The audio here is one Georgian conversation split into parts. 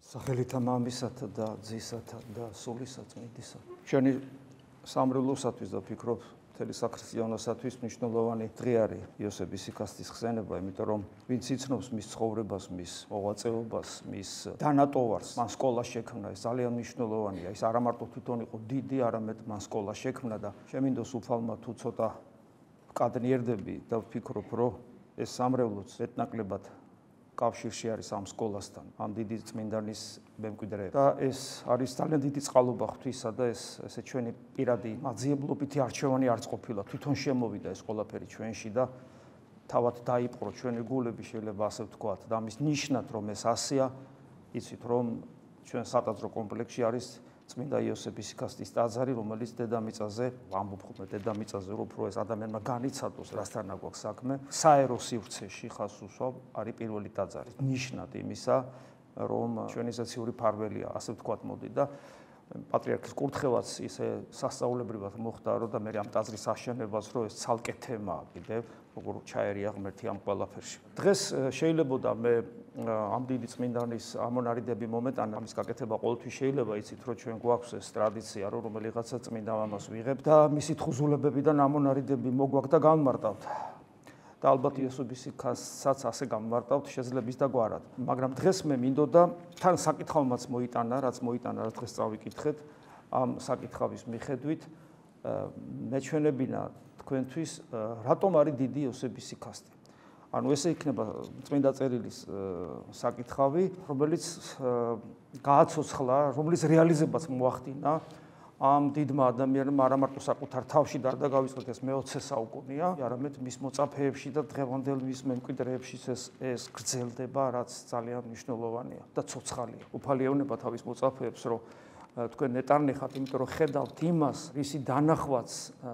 სახელითა მამისათა და ძისათა და სულისაწმინდისა. Ჩვენი სამრევლოსათვის და ვფიქრობ, მთელი საქრისტიანოსათვის მნიშვნელოვანი დღე არის იოსების სიკასტის ხსენება, იმიტომ რომ ვინც იცნობს მის ცხოვრებას, მის მოღვაწეობას, მის დანატოვარს, მან სკოლა შექმნა, ეს ძალიან მნიშვნელოვანია. ის არა მარტო თვითონ იყო დიდი, არამედ მან სკოლა შექმნა და შემინდოს უფალმა თუ ცოტა ვკადნიერდები და ვფიქრობ, რომ ეს სამრევლოც მეტნაკლებად კავშირში არის ამ სკოლასთან, ამ დიდი წმინდანის მემკვიდრე. და ეს არის ძალიან დიდი წყალობა ღვთისა და ესე ჩვენი პირადი მაძიებლობითი არჩევანი არც ყოფილა. თვითონ შემოვიდა ეს ყველაფერი ჩვენში და თავად დაიპყრო ჩვენი გულები, შეიძლება ასე ვთქვათ. და ამის ნიშნად რომ ეს ასეა, იცით რომ ჩვენ სატაძრო კომპლექსში არის წმინდა იოსების სიკასტის ტაძარი, რომელიც დედამიწაზე, ვამბობ ხოლმე დედამიწაზე, უფრო ეს ადამიანმა განიცადოს, რასთან აქვს საქმე, საერო სივრცეში ხას უსვავ არის პირველი ტაძარი. ნიშნად იმისა, რომ ჩვენიზაციური ფარველია, ასე ვთქვათ, მოდი და პატრიარქის კურთხევაც ისე სასწაულებრივად მოხდა, და მე ამ ტაძრის აშენებას რო ეს ცალკე თემაა კიდევ, როგორ ჩაერია ღმერთი ამ ყველაფერში. დღეს შეიძლება მე ამ დიდი წმინდანის ამონარიდები მომეტანა, ამის გაკეთება ყოველთვის შეიძლება, იცით რომ ჩვენ გვაქვს ეს ტრადიცია, რომ რომელიღაცა წმინდა მამას ვიღებ და მისი თხზულებებიდან ამონარიდები მოგვაქვს და განმარტავთ. და ალბათ იოსების სიკასტსაც ასე გამმარტავთ, შეძლებს და გვარად. მაგრამ დღეს მე მინდოდა თან საკითხავმაც მოიტანა, რაც დღეს წავიკითხეთ, ამ საკითხავის მიხედვით მეჩვენებინა თქვენთვის, რატომ არის დიდი იოსების სიკასტე. ანუ ესე იქნება წმინდა წერილის საკითხავი, რომელიც გააცოცხლა, რომლის რეალიზებაც მოახდინა ამ დიდმა ადამიანმა არა მარტო საკუთარ თავში და გავიწყოთ ეს მე-20 საუკუნეა, არამედ მის მოწაფეებში და დღევანდელ მის მემკვიდრეებში ეს გრძელდება, რაც ძალიან მნიშვნელოვანია და ცოცხალია. უფალი ეუბნება თავის მოწაფეებს, რომ თქვენ ნეტარნეხათ, იმიტომ რომ ხედავთ იმას, რისი დანახვაც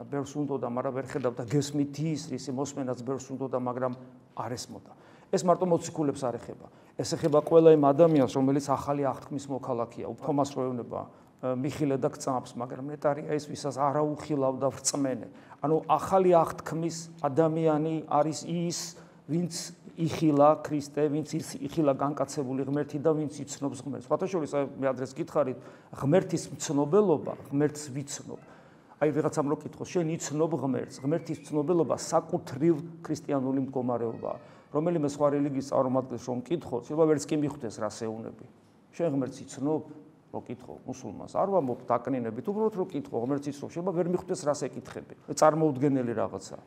ბევრს უნდოდა, მაგრამ ვერ ხედავთ და გესმით ის, რისი მოსმენაც ბევრს უნდოდა, მაგრამ არ ესმოდა. ეს მარტო მოციქულებს არ ეხება. ეს ეხება ყველა იმ ადამიანს, რომელიც ახალი აღთქმის მოქალაქეა. თომას რო ეუბნება მიხილე და გწამს, მაგრამ ნეტარია ის, ვისაც არა უხილავ და ვრწმენე. ანუ ახალი აღთქმის ადამიანი არის ის, ვინც იხილა ქრისტე, ვინც იხილა განკაცებული ღმერთი და ვინც იცნობს ღმერთს. ფათაშორის მე ადრეს გითხარით, ღმერთის მცნობელობა, ღმერთს ვიცნობ. აი ვიღაცამ რო კითხოს, შენ იცნობ ღმერთს. ღმერთის მცნობელობა საკუთრივ ქრისტიანული მდგომარეობაა. რომელიმე სხვა რელიგიის წარმომადგენელს რომ კითხოთ, შეიძლება ვერც კი მიხვდეს რას ეუბნები. შენ ღმერთს იცნობ? რო კითხო მუსულმანს არ ვამბობ დაკნინებით, უბრალოდ რო კითხო ღმერთს იცნობ, შეიძლება ვერ მიხვდეს რას ეკითხები. წარმოუდგენელი რაღაცა.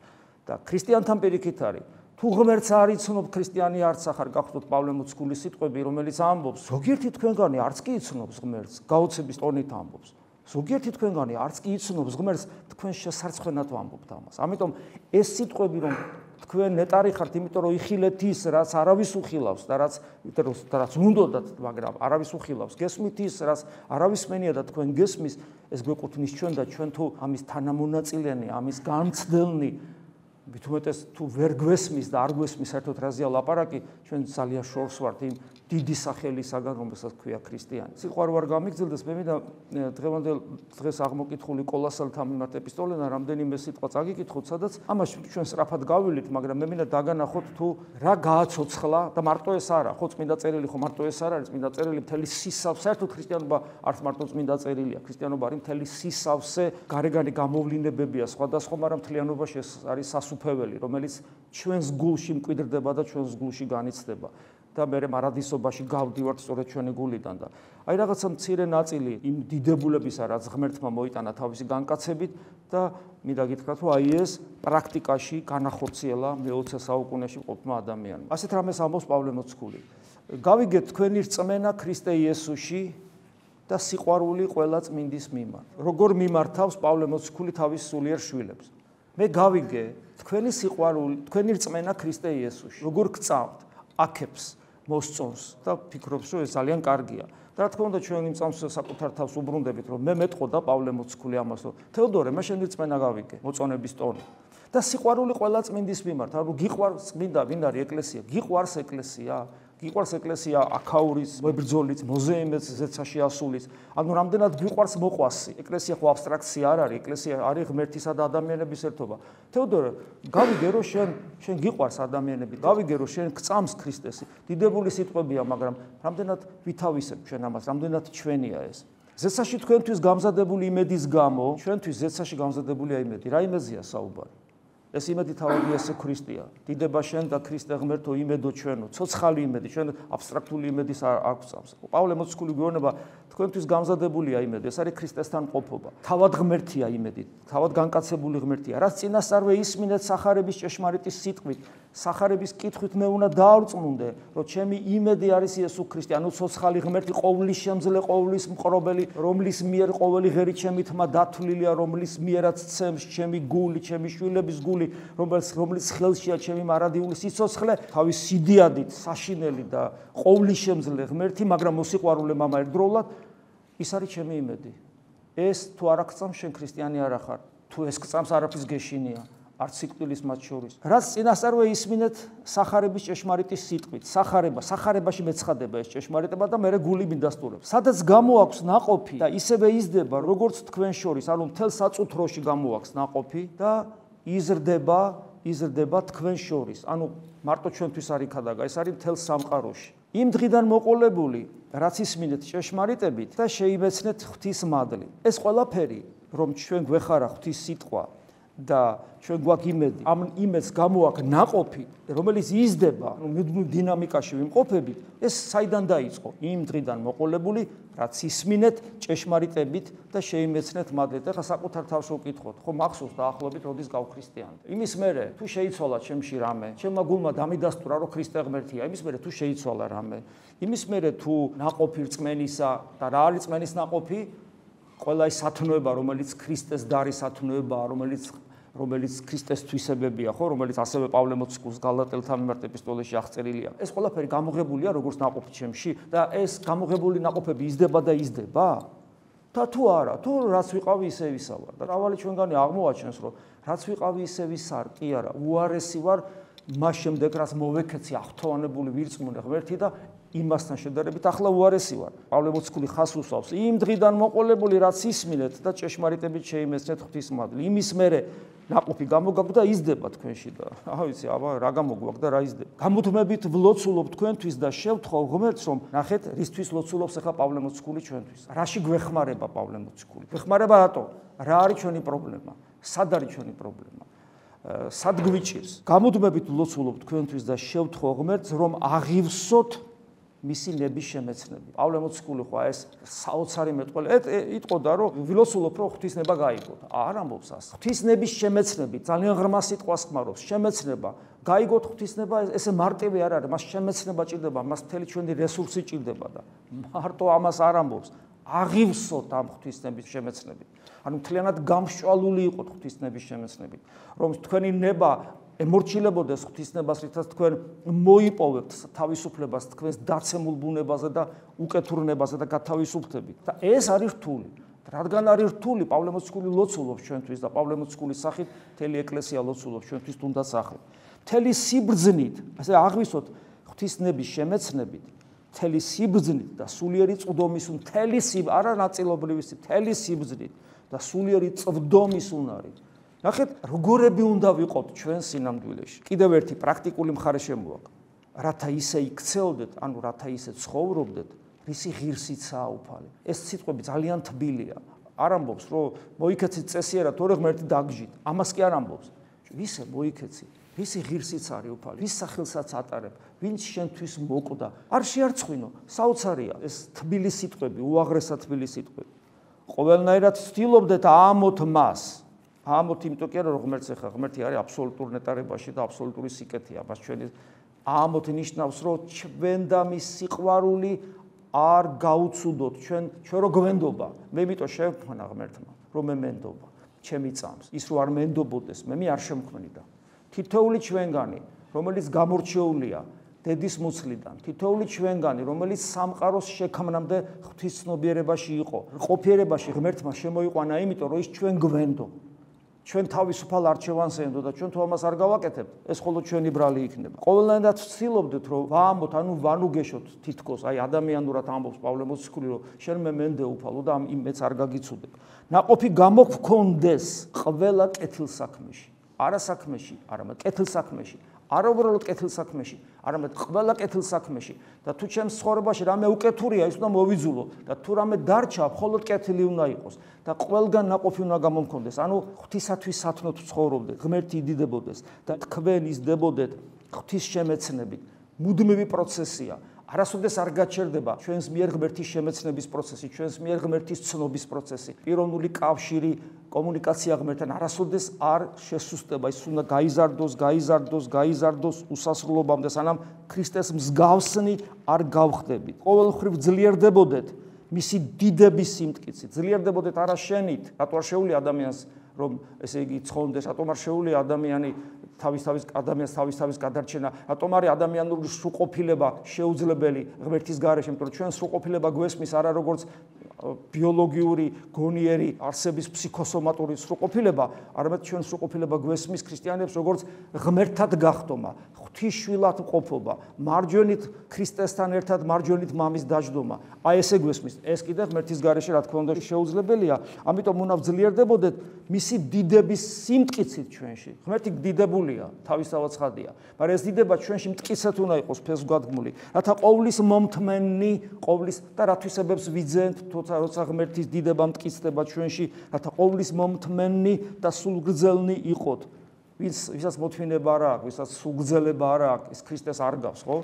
და ქრისტიანთან პირიქით არის. თუ ღმერთს არ იცნობ, ქრისტიანი არც ახარ, გახსოვთ პავლე მოციქულის სიტყვები, რომელიც ამბობს, ზოგიერთი თქვენგანი არც კი იცნობს ღმერთს, გაოცების ტონით ამბობს. ზოგიერთი თქვენგანი არც კი იცნობს ღმერთს, თქვენ შესარცხვენად ვამბობთ ამას. ამიტომ ეს სიტყვები რომ თქვენ ნეტარი ხართ, იმიტომ რომ იხილეთ ის, რაც არავის უხილავს და რაც უნდოდათ, მაგრამ არავის უხილავს. გესმით ის, რაც არავის მენია და თქვენ გესმის, ეს გვეკუთვნის ჩვენ და ჩვენ თუ ამის თანამონაწილენი, ამის განცდელნი, მithumetes თუ ვერ გვესმის და არ გვესმის საერთოდ რაზეა ლაპარაკი, ჩვენ ძალიან შორს ვართ იმ დიდი სახელისაგან, რომელსაც ქვია ქრისტიანი. სიყვარული არ გამიგრძელდეს, მე მინდა დღევანდელ დღეს აღმოკითხული კოლასალთა მიმართ ეპისტოლენა რამდენიმე სიტყვა წაგიკითხოთ, სადაც ამას ჩვენ სწრაფად გავვილით, მაგრამ მე მინდა დაგანახოთ თუ რა გააცოცხლა და მარტო ეს არა, ხო წმინდა წერილი ხო მარტო ეს არ არის, წმინდა წერილი მთელი სისავსე, საერთოდ ქრისტიანობა არც მარტო წმინდა წერილია, ქრისტიანობა არის მთელი სისავსე, გარეგანი გამოვლინებებია სხვადასხვა, მაგრამ მთლიანობაში ეს არის სასუფეველი, რომელიც ჩვენს გულში მკვიდრდება და ჩვენს გულში განიცდება. და მე მარადისობაში გავდივართ სწორედ ჩვენი გულიდან და აი რაღაცა მცირე ნაწილი იმ დიდებულებისა, რაც ღმერთმა მოიტანა თავისი განკაცებით და მინდა გითხრათ, რომ აი ეს პრაქტიკაში განახორციელა მე-20 საუკუნეში ყოფნა ადამიანმა. ასეთ რამეს ამბობს პავლე მოციქული. გავიგეთ თქვენი რწმენა ქრისტე იესოში და სიყვარული ყველა წმინდის მიმართ. როგორ მიმართავს პავლე მოციქული თავის სულიერ შვილებს. მე გავიგე თქვენი სიყვარული, თქვენი რწმენა ქრისტე იესოში. როგორ გწავთ, აქებს მოსწონს და ფიქრობს, რომ ეს ძალიან კარგია. და რა თქმა უნდა, ჩვენ იმ წამს საკუთარ თავს უბრუნდებით, რომ მე მეტყოდა პავლე მოციქული ამას, რომ თეოდორე, მე შენი რწმენა გავიგე, მოწონების ტონი. და სიყვარული ყველა წმინდის მიმართ, ანუ გიყვარს წმინდა, ვინ არის ეკლესია, გიყვარს ეკლესია, გიყვარს ეკლესია აქაურის, მებრძოლიც, მოზეიმეც, ზეცაში ასulis. ანუ რამდენად გიყვარს მოყვასი. ეკლესია ხო აბსტრაქცია არ არის, ეკლესია არის ღმერთისა და ადამიანების ერთობა. თეოდორე, გავიგე რომ შენ გიყვარს ადამიანები, გავიგე რომ შენ გწამს ქრისტესი. დიდებული სიტყვებია, მაგრამ რამდენად ვითავისებ ჩვენ ამას, რამდენად ჩვენია ეს. ზეცაში თქვენთვის გამზადებული იმედის გამო, ჩვენთვის ზეცაში გამზადებულია იმედი. რა იმედია საუბარი? ეს იმედი თავად იესო ქრისტეა. დიდება შენ და ქრისტე ღმერთო იმედო ჩვენო, ცოცხალი იმედი, ჩვენ აბსტრაქტული იმედის არ გვწამს. პავლე მოციქული გვეუბნება, თქვენთვის გამზადებულია იმედი, ეს არის ქრისტესთან ყოფობა. თავად ღმერთია იმედი, თავად განკაცებული ღმერთია. რაც წინასწარვე ისმინეთ სახარების ჭეშმარიტი სიტყვით, სახარების კითხვით მე უნდა დაარწმუნდე, რომ ჩემი იმედი არის იესო ქრისტე, ანუ ცოცხალი ღმერთი, ყოვლის შემძლე, ყოვლის მყრობელი, რომლის მიერ ყოველი ღერი ჩემი თმა დათვლილია, რომლის მიერაც ცემს ჩემი გული, ჩემი შვილების გული, რომლის ხელშია ჩემი მარადიული სიცოცხლე, თავის სიდიადით, საშინელი და ყოვლის შემძლე ღმერთი, მაგრამ მოსიყვარულე მამა ერთდროულად, ის არის ჩემი იმედი. ეს თუ არ გწამს, შენ ქრისტიანი არ ახარ. თუ ეს გწამს, არაფრის გეშინია. არც სიკვდილის მათ შორის. რაც წინასწარვე ისმინეთ სახარების ჭეშმარიტი სიტყვით. სახარებაში მეცხადება ეს ჭეშმარიტება და მე გული მინდასტურებს. სადაც გამოაქვს ناقოფი და ისევე იზრდება, როგორც თქვენ შორის, ანუ მთელ საწუთროში გამოაქვს ناقოფი და იზრდება თქვენ შორის. ანუ მარტო ჩვენთვის არ იქადაგა, ეს არის მთელ სამყაროში. იმ დღიდან მოყოლებული, რაც ისმინეთ ჭეშმარიტებით და შეიმეცნეთ ღვთის მადლი. ეს ყველაფერი, რომ ჩვენ გვეხარა ღვთის სიტყვა და ჩვენ გვაქვს იმედი, ამ იმედს გამოაქვს ناقოფი, რომელიც იზრდება, დინამიკაში ვიმყოფებით, ეს საიდან დაიწყო? იმ დღიდან მოყოლებული, რაც ისმინეთ ჭეშმარიტებით და შეიმეცნეთ მადლით. ეხლა საკუთარ თავს ვკითხოთ, ხო მახსოვს დაახლოებით როდის გავქრისტიანდი. იმის მერე თუ შეიცვალა ჩემში რამე, ჩემმა გულმა დამიდასტურა, რომ ქრისტე ღმერთია, იმის მერე თუ შეიცვალა რამე, იმის მერე თუ ناقოფი რწმენისა და რა არის რწმენის ناقოფი? ყველა ის სათნოება, რომელიც ქრისტეს დარის სათნოებაა, რომელიც ქრისტეს თვისებებია, ხო, რომელიც ასევე პავლე მოციქულს გალატელთა მიმართ ეპისტოლეში აღწერილია. ეს ყველაფერი გამოღებულია როგორც ناقოფი ჩემში და ეს გამოღებული ناقოფები იზრდება და იზრდება? და თუ არა, თუ რაც ვიყავი ისე ვისა ვარ. და მრავალი ჩვენგანი აღმოაჩენს, რომ რაც ვიყავი ისე ვის არ, კი არა, უარესი ვარ მას შემდეგ, რაც მოვექეცი აღთოვანებული ვირწმუნე ღმერთი და იმასთან შედარებით ახლა უარესი ვარ. პავლე მოციქული ხას უსვავს, იმ დღიდან მოყოლებული, რაც ისმინეთ და ჭეშმარიტებით შეიმეცნეთ ღვთის მადლი. იმის მერე ناقოფი გამოგაქვს და იზრდება თქვენში და ვიცი, რა გამოგვაქვს და რა იზრდება. გამუდმებით ვლოცულობ თქვენთვის და შევთხოვ ღმერთს, რომ ნახეთ, რისთვის ლოცულობს ახლა პავლე მოციქული ჩვენთვის. რაში გვეხმარება პავლე მოციქული? გვეხმარება რატო? რა არის ჩვენი პრობლემა? სად არის ჩვენი პრობლემა? სად გვიჭირს? გამუდმებით ვლოცულობ თქვენთვის და შევთხოვ ღმერთს, რომ აღივსოთ მისი ნების შემეცნები. პავლე მოციქული ხო ეს საოცარი მეტყველე იტყოდა, რომ ვილოცულობ, რომ ღვთის ნება გაიგოთ. არ ამბობს ასე. ღვთის ნების შემეცნები ძალიან ღრმა სიტყვას ხმარობს. შემეცნება, გაიგოთ ღვთის ნება, ესე მარტივი არ არის, მას შემეცნება ჭირდება, მას მთელი ჩვენი რესურსი ჭირდება და მარტო ამას არ ამბობს. აღივსოთ ამ ღვთის ნების შემეცნებით. ანუ მთლიანად გამსჭვალული იყოთ ღვთის ნების შემეცნებით, რომ თქვენი ნება ემორჩილებოდეს ღვთის ნებას, რითაც თქვენ მოიპოვებთ თავისუფლებას თქვენს დაცემულ ბუნებაზე და უკეთურნებაზე და გათავისუფლდებით. და ეს არის რთული. რადგან არის რთული, პავლე მოციქული ლოცულობს ჩვენთვის და პავლე მოციქულის სახით მთელი ეკლესია ლოცულობს ჩვენთვის თუნდაც ახლა. მთელი სიბრძნით, ასე აღვისოთ ღვთის ნების შემეცნებით, მთელი სიბრძნით და სულიერი წვდომის არა ნაწილობრივი, მთელი სიბრძნით და სულიერი წვდომის უნარით. ნახეთ, როგორები უნდა ვიყოთ ჩვენ სინამდვილეში. კიდევ ერთი პრაქტიკული მხარე შემოაქვს. რათა ისე იქცეოდეთ, ანუ რათა ისე ცხოვრობდეთ, რისი ღირსიცაა უფალი. ეს სიტყვები ძალიან თბილია. არ ამბობს, რომ მოიქეცით წესიერად, თორე ღმერთი დაგჯით. ამას კი არ ამბობს. ვისე მოიქეცი, რისი ღირსიც არის უფალი, ვის სახელსაც ატარებ, ვინც შენთვის მოკვდა. არ შეარცხვინო, საოცარია ეს თბილი სიტყვები, უაღრესად თბილი სიტყვები. ყოველნაირად ვცდილობდეთ ამოთ მას. ამოთ იმიტომ კი არა, რომ ღმერთი არის აბსოლუტურ ნეტარებაში და აბსოლუტური სიკეთეა. მას ჩვენი ამოთ ნიშნავს, რომ ჩვენ და მის სიყვარული არ გაუცუდოთ, ჩვენ რო გვენდობა. მე იმიტომ შევქმნა ღმერთმა, რომ მე მენდობა, ჩემი წამს. ის რო არ მენდობოდეს, მე არ შემქმნიდა. თითოეული ჩვენგანი, რომელიც გამორჩეულია დედის მუცლიდან, თითოეული ჩვენგანი, რომელიც სამყაროს შექმნამდე ღვთისცნობიერებაში იყო, ყოფიერებაში ღმერთმა შემოიყვანა, იმიტომ რომ ის ჩვენ გვენდო. ჩვენ თავისუფალ არჩევანს ენდო და ჩვენ თუ ამას არ გავაკეთებთ, ეს მხოლოდ ჩვენი ბრალი იქნება. ყოველდღიურად ვცდილობდით, რომ ვაამბოთ, ვანუგეშოთ თითქოს, ადამიანურად ამბობს პავლე მოციქული, რომ შენ მე მენდე უფალო და იმეც არ გაგიცუდებ. ნაყოფი გამოგქონდეს ყველა კეთილსაქმეში, არა საქმეში, არამედ კეთილსაქმეში. არა უბრალოდ კეთილსაქმეში, არამედ ყველა კეთილსაქმეში და თუ ჩემს ცხოვრებაში რამე უკეთურია, ის უნდა მოვიძულო და თუ რამე დარჩა, მხოლოდ კეთილი უნდა იყოს და ყველგან ნაყოფი უნდა გამომქონდეს. ანუ ღვთისათვის სათნოთ ცხოვრობდეთ, ღმერთი იდიდებოდეს და თქვენ იზრდებოდეთ ღვთის შემეცნებით. მუდმივი პროცესია. არასოდეს არ გაჩერდება ჩვენს მიერ ღმერთის შემეცნების პროცესი, ჩვენს მიერ ღმერთის ცნობის პროცესი, პიროვნული კავშირი, კომუნიკაცია ღმერთთან არასოდეს არ შესუსტება, ის უნდა გაიზარდოს უსასრულობამდე, სანამ ქრისტეს მსგავსნი არ გავხდებით. ყოველმხრივ ძლიერდებოდეთ მისი დიდების სიმტკიცით, ძლიერდებოდეთ არა შენით, რატო არ შეუძლია ადამიანს რომ ესე იგი ცხონდეს, რატომ არ შეუძლია ადამიანს თავის გადარჩენა, რატომ არის ადამიანური სრულყოფილება შეუძლებელი ღმერთის გარეშე, იმიტომ რომ ჩვენ სრულყოფილება გვესმის არა როგორც ბიოლოგიური, გონიერი არსების ფსიქოსომატური სრულყოფილება, არამედ ჩვენ სრულყოფილება გვესმის ქრისტიანებს როგორც ღმერთად გახდომა, ღვთისშვილად ყოფობა, მარჯვენით ქრისტესთან ერთად მარჯვენით მამის დაждდომა. აი ესე გვესმის. ეს კიდე ღმერთის გარეშე რა თქმა უნდა შეუძლებელია, ამიტომ უნდა ვძლიერდებოდეთ მისი დიდების სიმტკიცით ჩვენში. ღმერთი დიდებულია, თავისთავად ცხადია, მაგრამ ეს დიდება ჩვენში მტკიცეთ უნდა იყოს ფესვგადგმული, რათა ყოვლის მომთმენი, ყოვლის და რათვისებებს ვიძენთ, როცა ღმერთის დიდება მტკიცდება ჩვენში, რათა ყოვლის მომთმენი და სულგრძელნი იყოთ. ვისაც მოთმინება არ აქვს, ვისაც სულგრძელება არ აქვს, ის ქრისტეს არ გავს, ხო?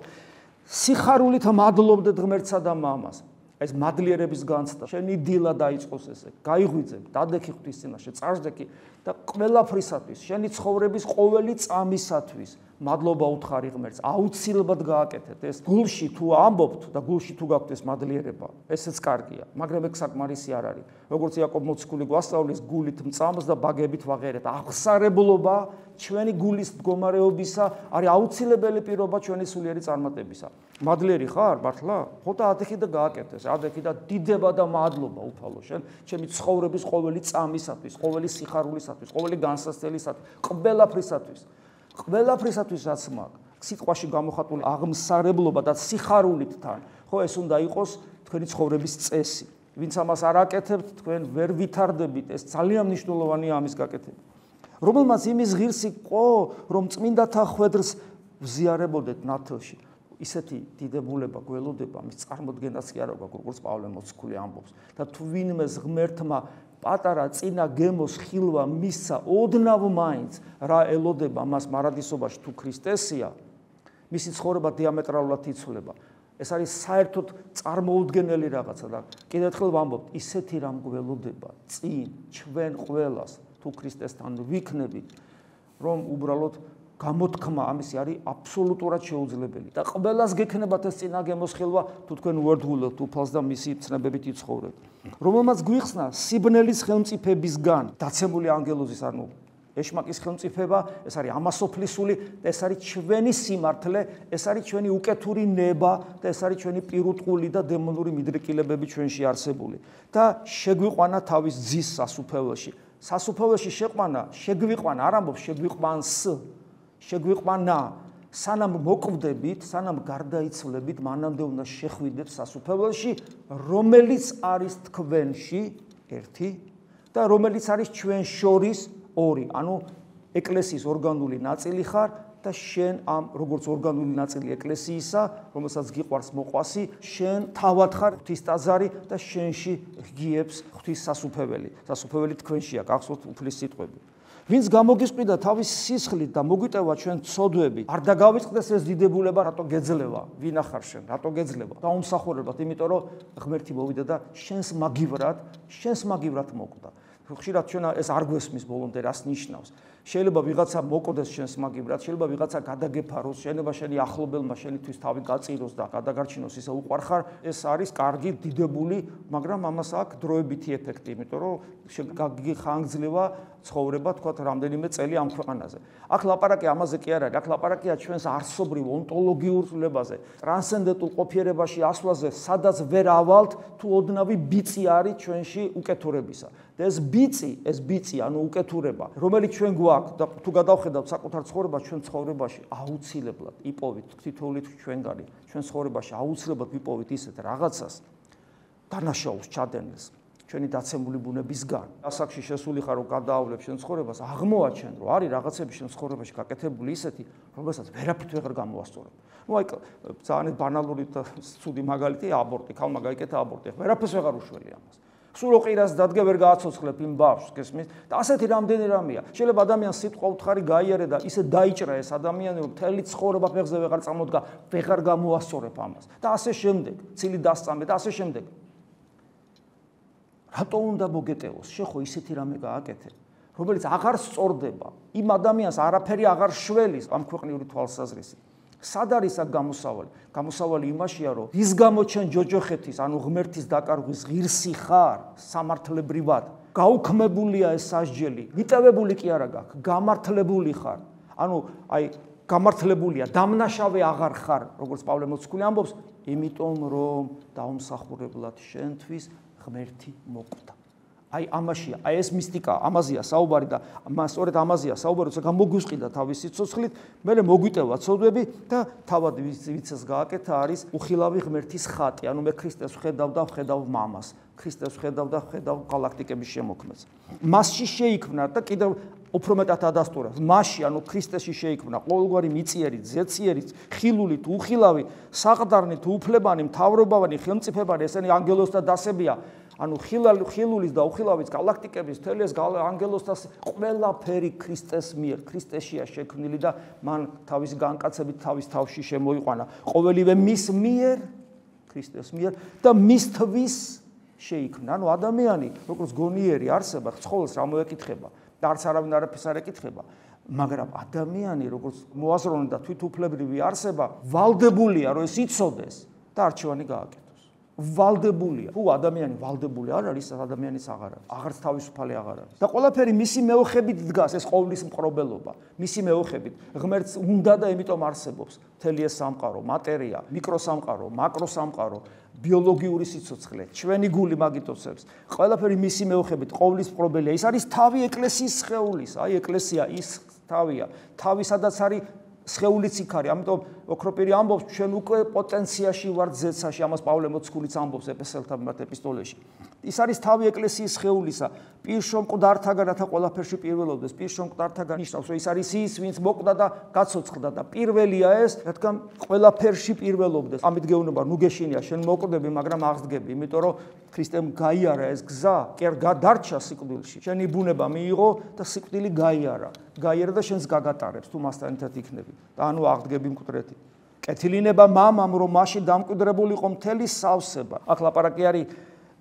სიხარულით მადლობდეთ ღმერთსა და მამას. ეს მადლიერების განცდა, შენი დილა დაიწყოს ესე. გაიღვიძებ, დადექი ღვთის წინაშე, წარსდექი და ყველაფრისათვის, შენი ცხოვრების ყოველი წამისათვის მადლობა უთხარი ღმერთს. აუცილებლად გააკეთეთ ეს. გულში თუ ამბობთ და გულში თუ გაქვთ ეს მადლიერება, ესეც კარგია, მაგრამ ეგ საკმარისი არ არის. როგორც იაკობ მოციქული გვასწავლის, გულით მწამს და ბაგებით ვაღერეთ. აღსარებლობა ჩვენი გულის მდგომარეობისა არის აუცილებელი პირობა ჩვენი სულიერი წარმატებისა. მადლიერი ხარ, მართლა? ხო და ადექი და გააკეთეს. ადექი და დიდება და მადლობა უფალო შენ, ჩემი ცხოვრების ყოველი წამისათვის, ყოველი სიხარულისათვის, ყოველი განსასწელისათვის, ყველაფრისათვის რაც მაქვს. სიტყვაში გამოხატული აღმსარებლობა და სიხარულით თან. ხო ეს უნდა იყოს თქვენი ცხოვრების წესი. ვინც ამას არ აკეთებთ, თქვენ ვერ ვითარდებით, ეს ძალიან მნიშვნელოვანია ამის გაკეთება. რომელმაც იმის ღირსი ყო, რომ წმინდათა ხვედრს ვზიარებოდეთ ნათელში. ისეთი დიდებულება გველოდება, მის წარმოდგენაც კი არა გვაქვს, როგორც პავლე მოციქული ამბობს. და თუ ვინმეს ღმერთმა პატარა წინა გემოს ხილვა მისცა, ოდნავ მაინც რა ელოდება მას მარადისობაში თუ ქრისტესია, მისი ცხოვრება დიამეტრალურად იცვლება. ეს არის საერთოდ წარმოუდგენელი რაღაცა და კიდევ ერთხელ ვამბობთ, ისეთი რამ გველოდება წინ ჩვენ ყველას თუ ქრისტესთან ვიქნებით, რომ უბრალოდ გამოთქმა ამისი არის აბსოლუტურად შეუძლებელი და ყველას გექნებათ ეს წინა გემოს ხილვა თუ თქვენ უერთგულოთ უფალს და მისი ცნებებით იცხოვრებთ. რომელმაც გვიხსნა სიბნელის ხელმწიფებისგან დაცემული ანგელოზის, ანუ ეშმაკის ხელმწიფება, ეს არის ამასოფლისული, ეს არის ჩვენი სიმართლე, ეს არის ჩვენი უკეთური ნება და ეს არის ჩვენი პირუტყული და დემონური მიდრეკილებები ჩვენში არსებული. და შეგვიყვანა თავის ძის სასუფეველში. სასუფეველში შეგვიყვანა, არ ამბობს შეგვიყვანს, შეგვიყვანა, სანამ მოკვდებით, სანამ გარდაიცვლებით, მანამდე უნდა შეხვიდეთ სასუფეველში, რომელიც არის თქვენში ერთი და რომელიც არის ჩვენ შორის ორი, ანუ ეკლესიის ორგანული ნაწილი ხარ და შენ ამ როგორც ორგანული ნაწილი ეკლესიისა, რომელსაც გიყვარს მოყვასი, შენ თავად ხარ ღვთის ტაძარი და შენში ღიებს ღვთის სასუფეველი. სასუფეველი თქვენშია, გახსოვთ უფლის სიტყვები. ვინც გამოგისყიდა თავის სისხლით და მოგვიტევა ჩვენ ცოდვები, არ დაგავიწყდეს ეს დიდებულება, რატო გეძლევა, ვინ ახარ შენ, რატო გეძლევა? დაუმსახურებად, იმიტომ რომ ღმერთი მოვიდა და შენს მაგივრად მოკვდა. ხშირად ჩვენ ეს არ გვესმის ბოლომდე რას ნიშნავს. შეიძლება ვიღაცა მოკოდეს შენს მაგივრად, შეიძლება ვიღაცა გადაგეფაროს, შეიძლება შენი ახლობელმა შენთვის თავი გაწიროს და გადაგარჩინოს, ისე უყვარხარ, ეს არის კარგი, დიდებული, მაგრამ ამას აქვს დროებითი ეფექტი, იმიტომ რომ გიხანგძლევა ცხოვრება, თქვათ, რამდენიმე წელი ამ ქვეყანაზე. აქ ლაპარაკი ამაზე კი არ არის, აქ ლაპარაკია ჩვენს არსობრივ ონტოლოგიურ ცვლილებაზე, ტრანსცენდენტულ ყოფიერებაში ასვლაზე, სადაც ვერ ავალთ, თუ ოდნავი ბიცი არის ჩვენში უკეთურებისა. და ეს ბიცი, ანუ უკეთურება, რომელიც ჩვენ გვაქვს და თუ გადავხედავთ საკუთარ ცხოვრებას, ჩვენ ცხოვრებაში აუცილებლად იპოვით თითოეული ჩვენგანი, ჩვენ ცხოვრებაში აუცილებლად ვიპოვით ისეთ რაღაცას, დანაშაულს ჩადენილს ჩვენი დაცემული ბუნებისგან. ასაკში შესული ხარ, რომ გადაავლებ შენ ცხოვრებას, აღმოაჩენ, რომ არის რაღაცები შენ ცხოვრებაში გაკეთებული ისეთი, რომელსაც ვერაფრით ვეღარ გამოასწორებ. ნუ აი ძალიან ბანალური და ცუდი მაგალითია აბორტი, ქალმა გაიკეთა აბორტი, ვერაფერს ვეღარ უშველი ამას. სულ ოყირას დადგე ვერ გააცოცხლებ იმ ბავშვს, გესმის? და ასეთი რამდენი რამეა. შეიძლება ადამიანს სიტყვა უთხარი გაიარე და ისე დაიჭრა ეს ადამიანი, რომ მთელი ცხოვრება ფეხზე ვეღარ წამოდგა, ვეღარ გამოასწორებ ამას. და ასე შემდეგ, ცილი დასწამე და ასე შემდეგ. რატო უნდა მოგეტევოს? შენ ხო ისეთი რამე გააკეთე, რომელიც აღარ სწორდება. იმ ადამიანს არაფერი აღარ შველის ამ ქვეყნიური თვალსაზრისით. სად არის აქ გამოსავალი? გამოსავალი იმაშია, რომ ის გამოჩენ ჯოჯოხეთის, ანუ ღმერთის დაკარგვის ღირსი ხარ, სამართლებრივად. გაუქმებულია ეს სასჯელი. მიტევებული კი არა გაქვს, გამართლებული ხარ. ანუ აი გამართლებულია, დამნაშავე აღარ ხარ, როგორც პავლე მოციქული ამბობს, იმიტომ რომ დაუმსახურებლად შენთვის ღმერთი მოკვდა. აი ამაშია, აი ეს მისტიკა, ამაზეა საუბარი და სწორედ ამაზეა საუბარი, როცა გამოგვისყიდა თავის სიცოცხლით, მე მოგვიტევა ცოდვები და თავად ვიცეს გააკეთა არის უხილავი ღმერთის ხატი, ანუ მე ქრისტეს ვხედავ და ვხედავ მამას, ქრისტეს ვხედავ და ვხედავ გალაქტიკების შემოქმედს. მასში შეიქმნა და კიდევ უფრო მეტად ადასტურებს, მასში, ანუ ქრისტეში შეიქმნა ყოველგვარი მიწიერი, ზეციერი, ხილული თუ უხილავი, საყდარნი თუ უფლებანი, მთავრობავანი, ხელმწიფებანი, ესენი ანგელოზთა დასებია. ანუ ხილულის და უხილავის გალაქტიკების მთელი ეს ანგელოზთა ყველაფერი ქრისტეს მიერ, ქრისტეშია შექმნილი და მან თავის განკაცებით თავის თავში შემოიყვანა. ყოველივე მის მიერ, ქრისტეს მიერ და მისთვის შეიქმნა. ანუ ადამიანი, როგორც გონიერი არსება, ცხოველს რა მოეკითხება და არც არავინ არაფერს არ ეკითხება. მაგრამ ადამიანი, როგორც მოაზროვნე და თვითუფლებრივი არსება, ვალდებულია, რომ ეს იცოდეს და არჩევანი გააკეთოს. ვალდებულია. თუ ადამიანი ვალდებული არ არის, ადამიანის აღარ არის. აღარც თავისუფალი აღარ არის. და ყველაფერი მისი მეოხებით დგას, ეს ყოვლის მყრობელობა. მისი მეოხებით. ღმერთს უნდა და იმიტომ არსებობს. მთელი ეს სამყარო, მატერია, მიკროსამყარო, მაკროსამყარო, ბიოლოგიური სიცოცხლე, ჩვენი გული მაგიტოცებს. ყველაფერი მისი მეოხებით, ყოვლის მყრობელია. ის არის თავი ეკლესიის სხეულის. აი ეკლესია ის თავია. თავი სადაც არის სხეულიც იქ არის, ამიტომ ოქროპირი ამბობს, ჩვენ უკვე პოტენციაში ვართ ზეცაში, ამას პავლე მოციქულიც ამბობს ეპესელთა მარტეპისტოლეში. ის არის თავი ეკლესიის სხეულისა, პირშო მკვდართაგან, რათა ყველაფერში პირველობდეს. პირშო მკვდართაგან ნიშნავს, რომ ის არის ის, ვინც მოკვდა და გაცოცხლდა და პირველია ეს, რადგან ყველაფერში პირველობდეს. ამით გეუბნება, ნუ გეშინია, შენ მოკვდები, მაგრამ აღსდგები, იმიტომ რომ ქრისტემ გაიარა ეს გზა, კი არ გადარჩა სიკვდილში. შენი ბუნება მიიღო და სიკვდილი გაიარა. გაიარა და შენს გაგატარებს, თუ მასთან ერთად იქნები. და ანუ აღდგები მკვდრეთი. კეთილინება მამამ, რომ მასში დამკვიდრებული იყო მთელი სავსება. აქ ლაპარაკი არის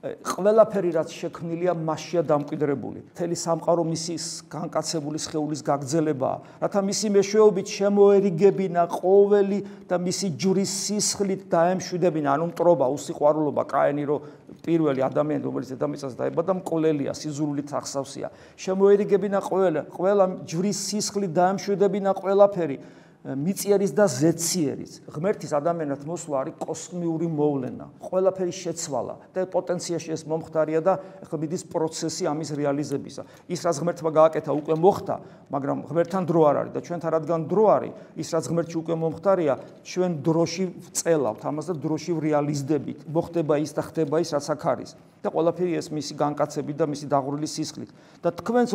ყველაფერი რაც შექმნილია მასშია დამკვიდრებული. მთელი სამყარო მისის განკაცებული სხეულის გაგრძელებაა, რათა მისი მეშვეობით შემოერიგებინა ყოველი და მისი ჯვრის სისხლით დაემშვიდებინა, ანუ მტრობა, უსიყვარულობა, კაენი, რომ პირველი ადამიანი, რომელიც დედამიწაზე დაიბადა, მკვლელია, სიზულულით ახსავსია. შემოერიგებინა ყველა ჯვრის სისხლით დაემშვიდებინა ყველაფერი. მიწიერის და ზეციერის. ღმერთის ადამიანად მოსვლა არის კოსმიური მოვლენა. ყველაფერი შეცვალა და პოტენციაში ეს მომხდარია და ახლა მიდის პროცესი ამის რეალიზებისა. ის რაც ღმერთმა გააკეთა უკვე მოხდა, მაგრამ ღმერთთან დრო არ არის და ჩვენთან რადგან დრო არის, ის რაც ღმერთში უკვე მომხდარია, ჩვენ დროში ვწელავთ ამას და დროში ვრეალიზდებით. მოხდება ის და ხდება ის, რაც აქ არის. და ყველაფერი ეს მისი განკაცებით და მისი დაღვრილი სისხლით. და თქვენს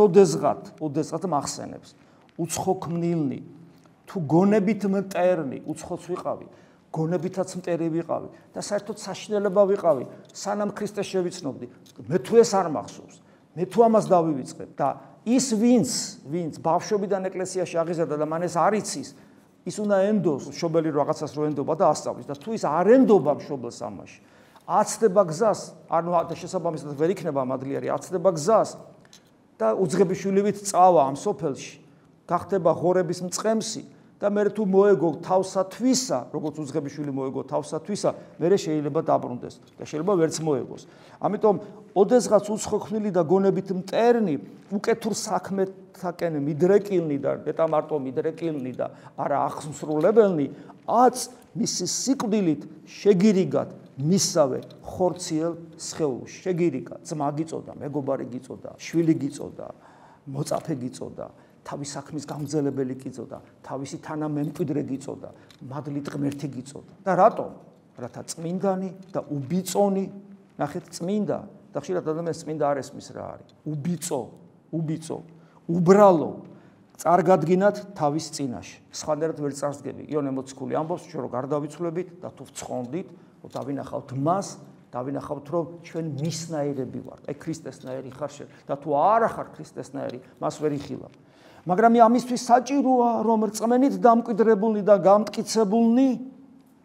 ოდესღათ მახსენებს. უცხო ქმნილნი თუ გონებით მტერნი, უცხოც ვიყავი, გონებითაც მტერი ვიყავი და საერთოდ საშინელება ვიყავი, სანამ ქრისტეს შევიცნობდი. მე თუ ეს არ მახსოვს, მე თუ ამას დავივიწყებ და ის ვინც ბავშვობიდან ეკლესიაში აღიზარდა და მან ეს არ იცის, ის უნდა ენდოს მშობელი რაღაცას რო ენდობა და ასწავლის და თუ ის არ ენდობა მშობელს ამაში, აცდება გზას, ანუ შესაბამისად ვერ იქნება მადლიერი, აცდება გზას და უძღების შვილივით წავა ამ სოფელში. გახდება ღორების მწყემსი და მე თუ მოეგო თავსათვისა, როგორც უძღებიშვილი მოეგო თავსათვისა, მე შეიძლება დაბრუნდეს და შეიძლება ვერც მოეგოს. ამიტომ ოდესღაც უცხოქმნილი და გონებით მტერნი, უკეთურ საქმეთაკენ მიდრეკილნი და მეტა მარტო მიდრეკილნი და არა ახსმსრულებელნი, აც მისი სიკვდილით შეგირიგათ მისავე ხორციელ სხეულში. შეგირიგათ, ძმა გიწოდა, მეგობარი გიწოდა, შვილი გიწოდა, მოწაფე გიწოდა, თავის საქმის გამგზელებელი გიწოდა, თავისი თანამემკვიდრე გიწოდა, მადლით ღმერთი გიწოდა. და რატომ? რათა წმინდანი და უბიწონი, ნახეთ, წმინდა და ხშირად ადამიანს წმინდა არ ესმის რა არის. უბიწო, უბრალო წარგადგინათ თავის წინაშე. სხვანაირად ვერ წარსდგები. იონე მოციქული ამბობს, ჩვენ რომ გარდავიცვლებით და თუ ვცხონდით, დავინახავთ მას, დავინახავთ რომ ჩვენ მისნაირები ვართ. აი ქრისტესნაირი ხარ შენ და თუ არა ხარ ქრისტესნაირი, მას ვერ იხილავ. მაგრამ ამისთვის საჭიროა რომ რწმენით დამკვიდრებულნი და გამტკიცებულნი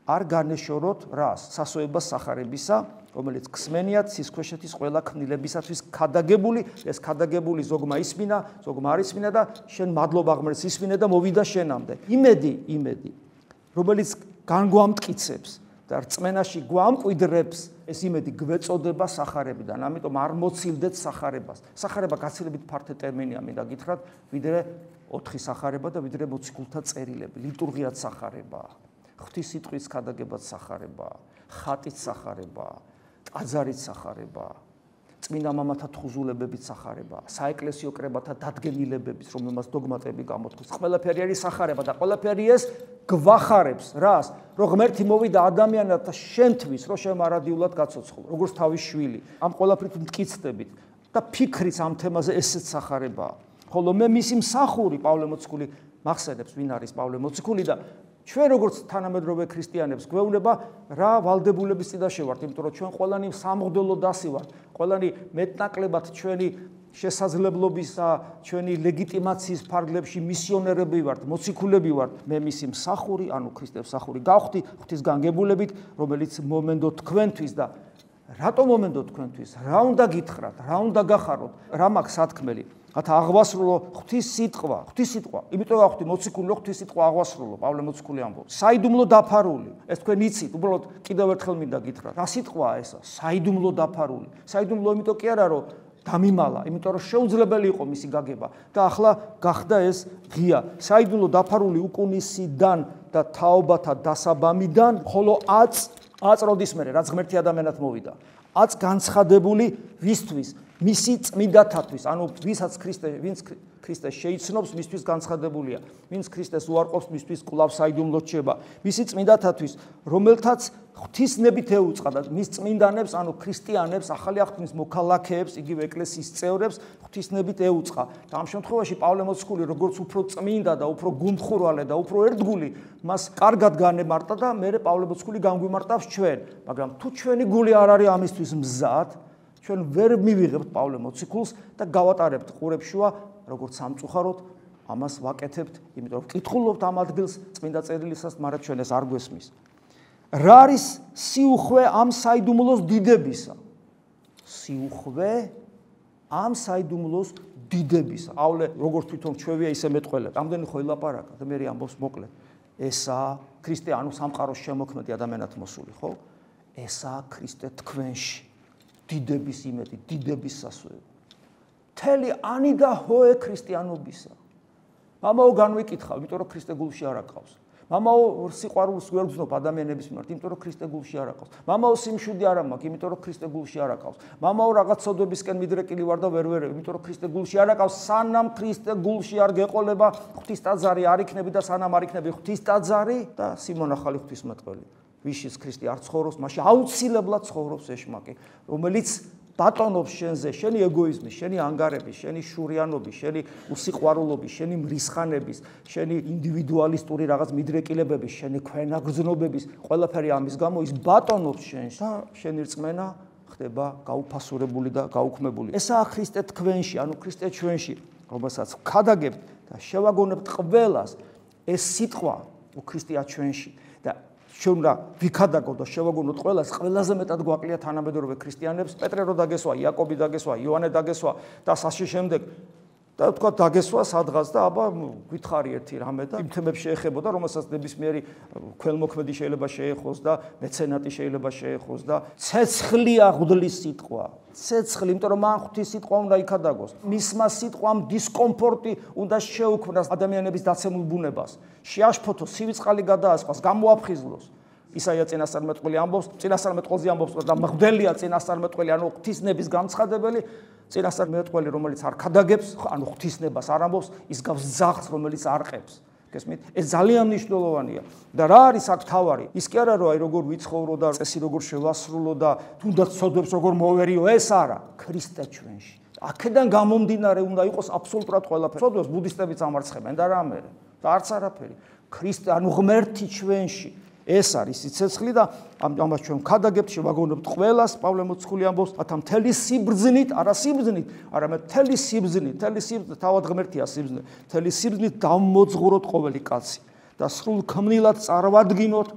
არ განეშოროთ რას? სასოებას სახარებისა, რომელიც ქსმენიათ სისქვეშეთის ყველა ქმნილებისათვის ქადაგებული, ეს ქადაგებული ზოგმა ისმინა, ზოგმა არ ისმინა და შენ მადლობა ღმერთს ისმინე და მოვიდა შენამდე. იმედი, რომელიც განგვამტკიცებს და რწმენაში გვამკვიდრებს, ეს იმედი გვეწოდება სახარებიდან. ამიტომ არ მოცილდეთ სახარებას. სახარება გაცილებით ფართე ტერმინია, მინდა გითხრათ, ვიდრე 4 სახარება და ვიდრე მოციქულთა წერილები. ლიტურგიაც სახარებაა, ღვთის სიტყვის ქადაგებაც სახარებაა, ხატით სახარებაა, ტაძარით სახარებაა, წმინდა მამათა თხუზულებებით სახარებაა, საეკლესიო კრებათა დადგენილებების, რომელმაც დოგმატები გამოთქვეს. ყველაფერი არის სახარება და ყველაფერი ეს გვახარებს რას? რომ ღმერთი მოვიდა ადამიანად და შენთვის, რომ შემარადიულად გაცოცხლო, როგორც თავის შვილი. ამ ყველაფრით მტკიცდებით და ფიქრიც ამ თემაზე ესეც სახარებაა. ხოლო მე მისი მსახური პავლე მოციქული მახსენებს, ვინ არის პავლე მოციქული და ჩვენ როგორც თანამედროვე ქრისტიანებს გვეუბნება რა ვალდებულების წინაშე ვართ, იმიტომ რომ ჩვენ ყველანი სამღვდელო დასი ვართ, ყველანი მეტნაკლებად ჩვენი შესაძლებლობისა, ჩვენი ლეგიტიმაციის ფარგლებში მისიონერები ვართ, მოციქულები ვართ. მე მისი მსახური, ანუ ქრისტეს მსახური გავხდი, ღვთის განგებულებით, რომელიც მომენდო თქვენთვის და რატომ მომენდო თქვენთვის? რა უნდა გითხრათ, რა უნდა გახაროთ, რა მაქვს სათქმელი? რათა აღვასრულო ღვთის სიტყვა, იმიტომ ვახდი მოციქული ღვთის სიტყვა აღვასრულო, პავლე მოციქული ამბობს. საიდუმლო დაფარული, ეს თქვენ იცით, უბრალოდ კიდევ ერთხელ მინდა გითხრათ. რა სიტყვაა ესა? საიდუმლო დაფარული. საიდუმლო იმიტომ კი არა, რომ დამიმალა, იმიტომ რომ შეუძლებელი იყო მისი გაგება და ახლა გახდა ეს ღია. საიდუმლო დაფარული უკუნისიდან და თაობათა დასაბამიდან, ხოლო აც როდის მერე, რაც ღმერთი ადამიანად მოვიდა. აც განცხადებული ვისთვის? მისი წმინდათათვის, ანუ ვინც ქრისტეს შეიცნობს, მისთვის განცხადებულია. ვინც ქრისტეს უარყოფს, მისთვის კვლავ საიდუმლო რჩება. მისი წმინდათათვის, რომელთაც ღვთისნებით ეუწყა და მის წმინდანებს, ანუ ქრისტიანებს, ახალი აღთქმის მოქალაქეებს, იგივე ეკლესიის წევრებს ღვთისნებით ეუწყა. და ამ შემთხვევაში პავლე მოციქული, როგორც უფრო წმინდა და უფრო გუნდხურვალე და უფრო ერთგული, მას კარგად განემარტა და მერე პავლე მოციქული განგვიმარტავს ჩვენ. მაგრამ თუ ჩვენი გული არ არის ამისთვის მზად, ჩვენ ვერ მივიღებთ პავლე მოციქულს და გავატარებთ ყურებშუა, როგორც სამწუხაროდ, ამას ვაკეთებთ, იმიტომ რომ ვკითხულობთ ამ ადგილს წმინდა წერილისას, მაგრამ ჩვენ ეს არ გვესმის. რა არის სიუხვე ამ საიდუმლოს დიდებისა? სიუხვე ამ საიდუმლოს დიდებისა. პავლე როგორც თვითონ ჩვევია, ისე მეტყველებს. ამდენი ხო ელაპარაკა და მე ამბობს მოკლედ. ესაა ქრისტე, ანუ სამყაროს შემოქმედი ადამიანად მოსული, ხო? ესაა ქრისტე თქვენში. დიდების იმედი, დიდების სასვები. მთელი ანი და ჰოე ქრისტიანობისა. მამაო განვიკითხავ, იმიტომ რომ ქრისტე გულში არ აკავს. მამაო სიყვარულს ვერ ვგრძნობ ადამიანების მიმართ, იმიტომ რომ ქრისტე გულში არ აკავს. მამაო სიმშვიდე არ მაქვს, იმიტომ რომ ქრისტე გულში არ აკავს. მამაო რაღაც სოდვებისკენ მიდრეკილი ვარ და ვერ ვერევ, იმიტომ რომ ქრისტე გულში არ აკავს. სანამ ქრისტე გულში არ გეყოლება, ღვთის ტაძარი არ იქნები და სანამ არ იქნები ღვთის ტაძარი და სიმონ ახალი ღვთისმეტყველი. ვიშის ქრისტე არ ცხოვრობს, მაშინ აუცილებლად ცხოვრობს ეშმაკი, რომელიც ბატონობს შენზე, შენი ეგოიზმის, შენი ანგარების, შენი შურიანობის, შენი უსიყვარულობის, შენი მრისხანების, შენი ინდივიდუალისტური რაღაც მიდრეკილებების, შენი ქვენაგრძნობების, ყველაფერი ამის გამო ის ბატონობს შენში და შენი რწმენა ხდება გაუფასურებული და გაუქმებული. ესაა ქრისტე თქვენში, ანუ ქრისტე ჩვენში, რომელსაც ვქადაგებთ და შევაგონებთ ყველას, ეს სიტყვა უქრისტეა ჩვენში და ჩვენ რა ვიქადაგოთ და შევაგონოთ ყველას, ყველაზე მეტად გვაკლია თანამედროვე ქრისტიანებს, პეტრე რო დაგესვა, იაკობი დაგესვა, იოანე დაგესვა და ასე შემდეგ. და თქვა დაგესვა სადღაც და აბა გითხარი ერთი რამე და იმ თემებს შეეხებოდა, რომელსაც ნებისმიერი ქველმოქმედი შეიძლება შეეხოს და მეცენატი შეიძლება შეეხოს და ცეცხლია ღვდლის სიტყვა. ცეცხლი, იმიტომ რომ მან ღვთის სიტყვა უნდა იქადაგოს. მისმა სიტყვამ დისკომფორტი უნდა შეუქმნას ადამიანების დაცემულ ბუნებას. შეაშფოთოს, სივიწყალი გადაასხას, გამოაფხიზლოს. ისაია წინასწარმეტყველი ამბობს, წინასწარმეტყველზე ამბობს და მღვდელია წინასწარმეტყველი, ანუ ღვთისნების განცხადებელი, წინასწარმეტყველი, რომელიც არ ქადაგებს, ანუ ღვთისნებას არ ამბობს, ის გავს ძაღლს, რომელიც არყებს. გესმით? ეს ძალიან მნიშვნელოვანია. და რა არის აქ თავარი? ის კი არა, რომ აი როგორ ვიცხოვრო და წესი როგორ შევასრულო და თუნდაც ცოდვებს როგორ მოვერიო, ეს არა, ქრისტე ჩვენში. აქედან გამომდინარე უნდა იყოს აბსოლუტურად ყველაფერი. ცოდვებს ბუდისტებიც ამარცხებენ და რამე და არც არაფერი. ქრისტე, ანუ ღმერთი ჩვენში. ეს არის სიცოცხლე და ამას ჩვენ ვქადაგებთ, შევაგონებთ ყველას, პავლე მოციქული ამბობს, ათა მთელი სიბრძნით, არა სიბრძნით, არამედ მთელი სიბრძნით, თავად ღმერთია სიბრძნე, მთელი სიბრძნით დამოძღვროთ ყოველი კაცი და სრულ ქმნილად წარვადგინოთ,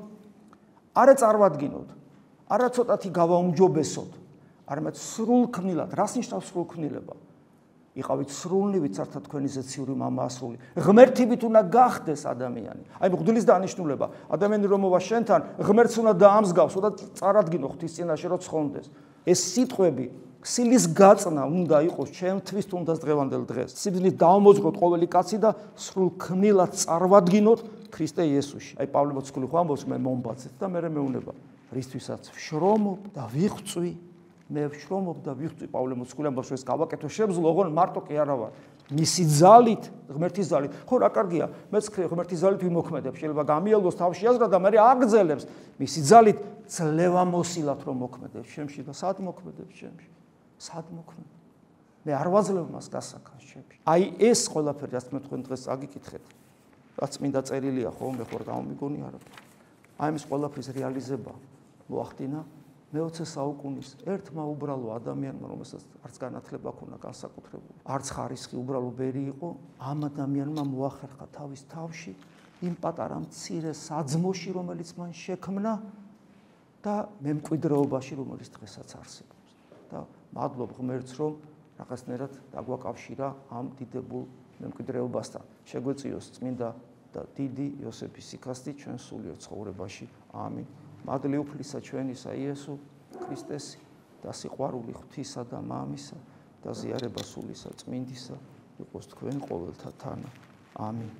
არა წარვადგინოთ, არა ცოტათი გავაუმჯობესოთ, არამედ სრულ ქმნილად. რას ნიშნავს სრულ ქმნილება? იყავით სრულნივით საერთოდ თქვენი ზეციური მამაასრული. ღმერთივით უნდა გახდეს ადამიანი. აი მღვდლის დანიშნულება. ადამიანი რომ მოვა შენთან, ღმერთს უნდა დაამსგავსო და წარადგინო ღვთის წინაშე რომ ცხონდეს. ეს სიტყვები ქსილის გაწნა უნდა იყოს ჩემთვის თუნდაც დღევანდელ დღეს. სიბრძნით დავმოძღვროთ ყოველი კაცი და სრულ ქმნილად წარვადგინოთ ქრისტე იესოში. აი პავლე მოციქული ხო ამბობს, მე მომბაცეთ და მე მეუნება. რისთვისაც ვშრომობ და ვიღწვი მე ვშრომობ და ვიღწვი პავლე მოციქული ამბობს, ეს გავაკეთო შემძლო, ოღონ მარტო კი არა ვარ. მისი ძალით, ღმერთის ძალით. ხო, რა კარგია, მეც ხრი ღმერთის ძალით ვიმოქმედებ, შეიძლება გამიელოს თავში აზრა და მე აგრძელებს. მისი ძალით ძლევამოსილად რომ მოქმედებ შემში და სად მოქმედებ შემში? სად მოქმედებ? მე არ ვაძლევ მას გასახას შემში. აი ეს ყველაფერი, რაც მე თქვენ დღეს აგიკითხეთ, რაც მინდა წერილია ხო, მე ხო არ გამომიგონი არა. აი ეს ყველაფრის რეალიზება მოახდინა მე-20 საუკუნის ერთმა უბრალო ადამიანმა, რომელსაც არც განათლება ჰქონდა განსაკუთრებული, არც ხარისხი უბრალო ბერი იყო, ამ ადამიანმა მოახერხა თავის თავში იმ პატარა მცირე საძმოში, რომელიც მან შექმნა და მემკვიდრეობაში, რომელიც დღესაც არსებობს. და მადლობ ღმერთს, რომ რაღაცნაირად დაგვაკავშირა ამ დიდებულ მემკვიდრეობასთან. შეგვეწიოს წმინდა და დიდი იოსები სიკასტი ჩვენ სულიერ ცხოვრებაში. ამინ. მადლი უფლისა ჩვენისა იესო ქრისტესი და სიყვარული ღვთისა და მამისა და ზიარება სულისა წმინდისა იყოს თქვენ ყოველთა თანა. ამინ.